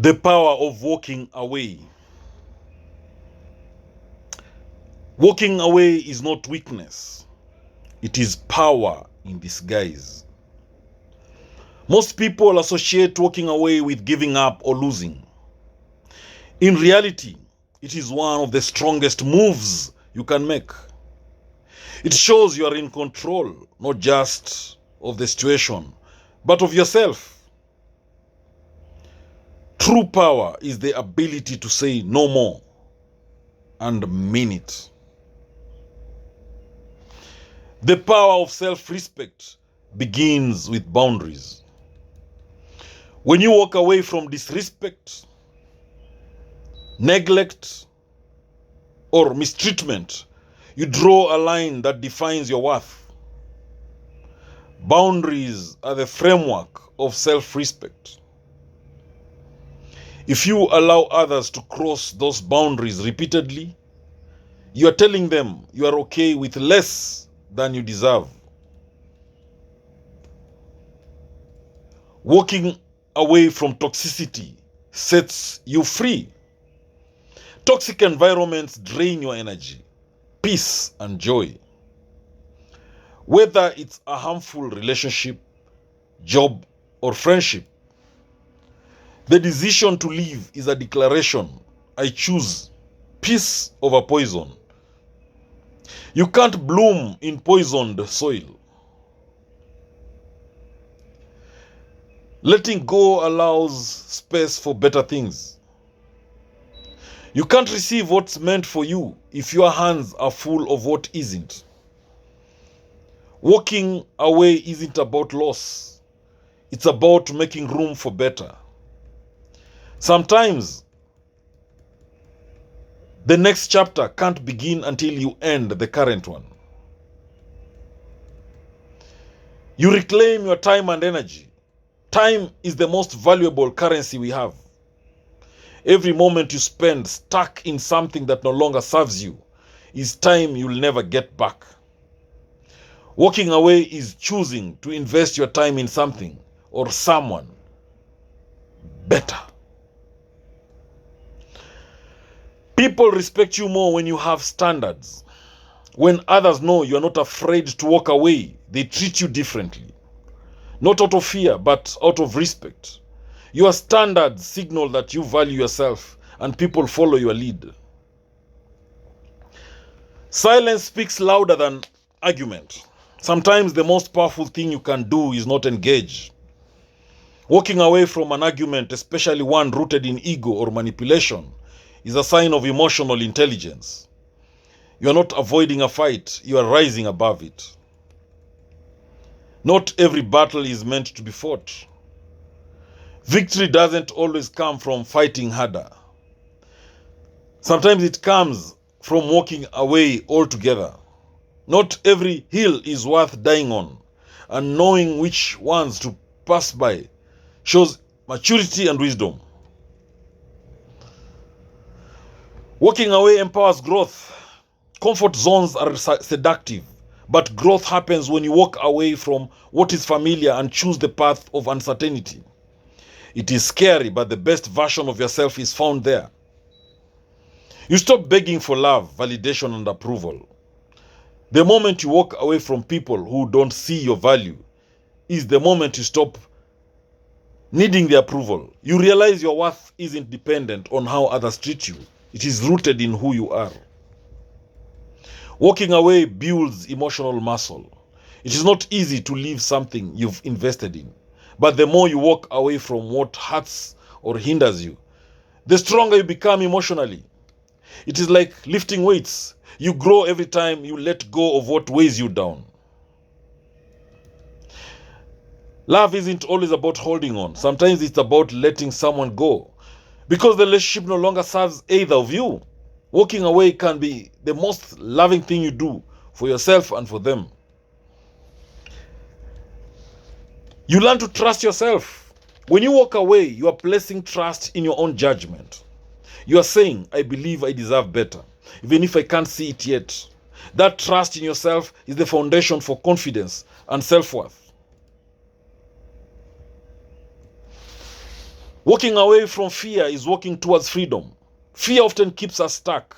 The power of walking away. Walking away is not weakness. It is power in disguise. Most people associate walking away with giving up or losing. In reality, it is one of the strongest moves you can make. It shows you are in control, not just of the situation, but of yourself. True power is the ability to say no more and mean it. The power of self-respect begins with boundaries. When you walk away from disrespect, neglect, or mistreatment, you draw a line that defines your worth. Boundaries are the framework of self-respect. If you allow others to cross those boundaries repeatedly, you are telling them you are okay with less than you deserve. Walking away from toxicity sets you free. Toxic environments drain your energy, peace, and joy. Whether it's a harmful relationship, job, or friendship, the decision to leave is a declaration. I choose peace over poison. You can't bloom in poisoned soil. Letting go allows space for better things. You can't receive what's meant for you if your hands are full of what isn't. Walking away isn't about loss. It's about making room for better. Sometimes, the next chapter can't begin until you end the current one. You reclaim your time and energy. Time is the most valuable currency we have. Every moment you spend stuck in something that no longer serves you is time you'll never get back. Walking away is choosing to invest your time in something or someone better. People respect you more when you have standards. When others know you are not afraid to walk away, they treat you differently. Not out of fear, but out of respect. Your standards signal that you value yourself and people follow your lead. Silence speaks louder than argument. Sometimes the most powerful thing you can do is not engage. Walking away from an argument, especially one rooted in ego or manipulation, is a sign of emotional intelligence. You are not avoiding a fight, you are rising above it. Not every battle is meant to be fought. Victory doesn't always come from fighting harder. Sometimes it comes from walking away altogether. Not every hill is worth dying on, and knowing which ones to pass by shows maturity and wisdom. Walking away empowers growth. Comfort zones are seductive, but growth happens when you walk away from what is familiar and choose the path of uncertainty. It is scary, but the best version of yourself is found there. You stop begging for love, validation, and approval. The moment you walk away from people who don't see your value is the moment you stop needing the approval. You realize your worth isn't dependent on how others treat you. It is rooted in who you are. Walking away builds emotional muscle. It is not easy to leave something you've invested in, but the more you walk away from what hurts or hinders you, the stronger you become emotionally. It is like lifting weights. You grow every time you let go of what weighs you down. Love isn't always about holding on. Sometimes it's about letting someone go, because the relationship no longer serves either of you. Walking away can be the most loving thing you do for yourself and for them. You learn to trust yourself. When you walk away, you are placing trust in your own judgment. You are saying, I believe I deserve better, even if I can't see it yet. That trust in yourself is the foundation for confidence and self-worth. Walking away from fear is walking towards freedom. Fear often keeps us stuck,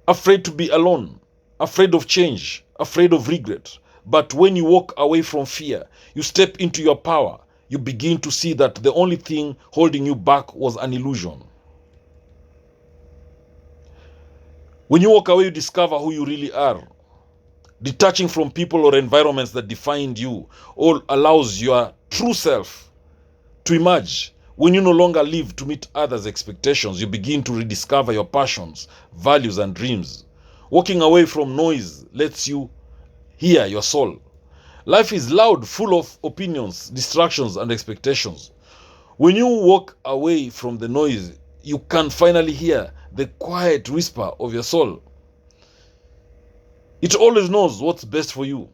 afraid to be alone, afraid of change, afraid of regret. But when you walk away from fear, you step into your power. You begin to see that the only thing holding you back was an illusion. When you walk away, you discover who you really are. Detaching from people or environments that defined you all allows your true self to emerge. When you no longer live to meet others' expectations, you begin to rediscover your passions, values, and dreams. Walking away from noise lets you hear your soul. Life is loud, full of opinions, distractions, and expectations. When you walk away from the noise, you can finally hear the quiet whisper of your soul. It always knows what's best for you.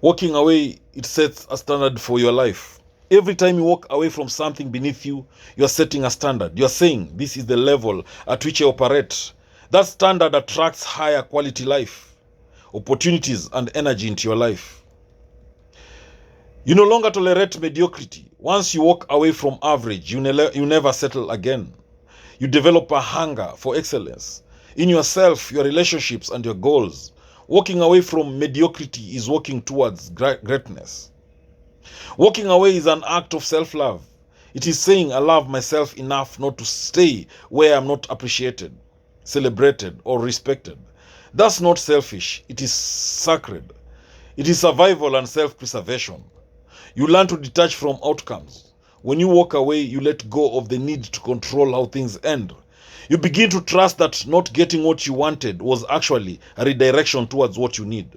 Walking away, it sets a standard for your life. Every time you walk away from something beneath you, you are setting a standard. You are saying, this is the level at which I operate. That standard attracts higher quality life, opportunities, and energy into your life. You no longer tolerate mediocrity. Once you walk away from average, you never settle again. You develop a hunger for excellence in yourself, your relationships, and your goals. Walking away from mediocrity is walking towards greatness. Walking away is an act of self-love. It is saying, I love myself enough not to stay where I'm not appreciated, celebrated, or respected. That's not selfish. It is sacred. It is survival and self-preservation. You learn to detach from outcomes. When you walk away, you let go of the need to control how things end. You begin to trust that not getting what you wanted was actually a redirection towards what you need.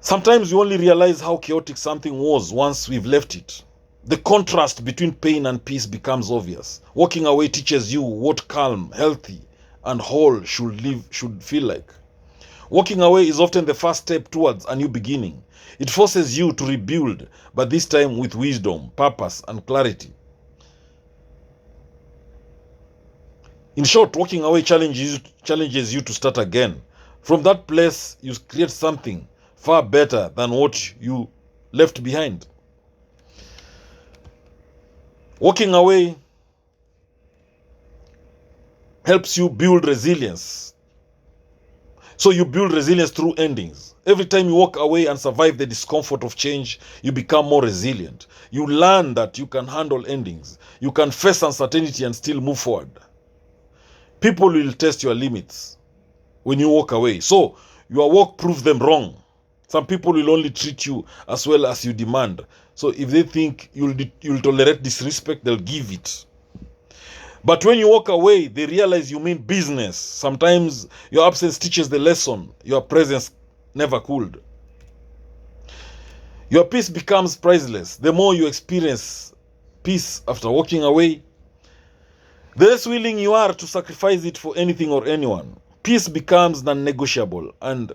Sometimes you only realize how chaotic something was once we've left it. The contrast between pain and peace becomes obvious. Walking away teaches you what calm, healthy, and whole should feel like. Walking away is often the first step towards a new beginning. It forces you to rebuild, but this time with wisdom, purpose, and clarity. In short, walking away challenges you to start again. From that place, you create something far better than what you left behind. Walking away helps you build resilience. So you build resilience through endings. Every time you walk away and survive the discomfort of change, you become more resilient. You learn that you can handle endings. You can face uncertainty and still move forward. People will test your limits when you walk away. So your walk proves them wrong. Some people will only treat you as well as you demand. So if they think you'll tolerate disrespect, they'll give it. But when you walk away, they realize you mean business. Sometimes your absence teaches the lesson your presence never could. Your peace becomes priceless. The more you experience peace after walking away, the less willing you are to sacrifice it for anything or anyone. Peace becomes non-negotiable, and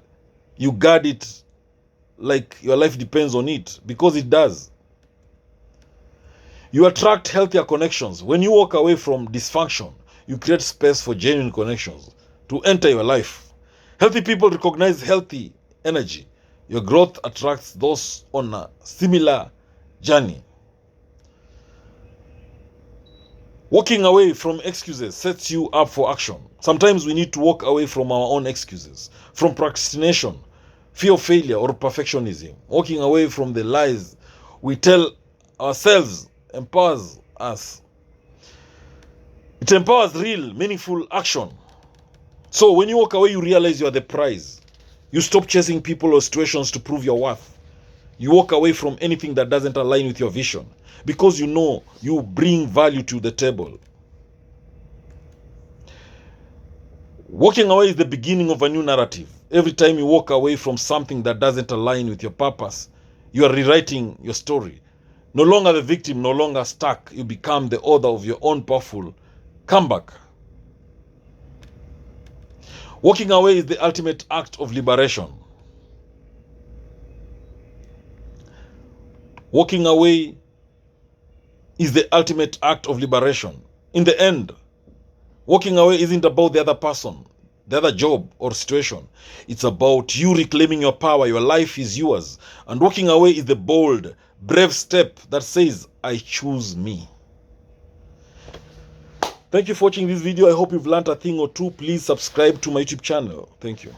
you guard it like your life depends on it, because it does. You attract healthier connections. When you walk away from dysfunction, you create space for genuine connections to enter your life. Healthy people recognize healthy energy. Your growth attracts those on a similar journey. Walking away from excuses sets you up for action. Sometimes we need to walk away from our own excuses, from procrastination, fear of failure, or perfectionism. Walking away from the lies we tell ourselves empowers us. It empowers real, meaningful action. So when you walk away, you realize you are the prize. You stop chasing people or situations to prove your worth. You walk away from anything that doesn't align with your vision, because you know you bring value to the table. Walking away is the beginning of a new narrative. Every time you walk away from something that doesn't align with your purpose, you are rewriting your story. No longer the victim, no longer stuck. You become the author of your own powerful comeback. Walking away is the ultimate act of liberation. Walking away is the ultimate act of liberation. In the end, walking away isn't about the other person. the other job or situation. It's about you reclaiming your power. Your life is yours. And walking away is the bold, brave step that says, I choose me. Thank you for watching this video. I hope you've learned a thing or two. Please subscribe to my YouTube channel. Thank you.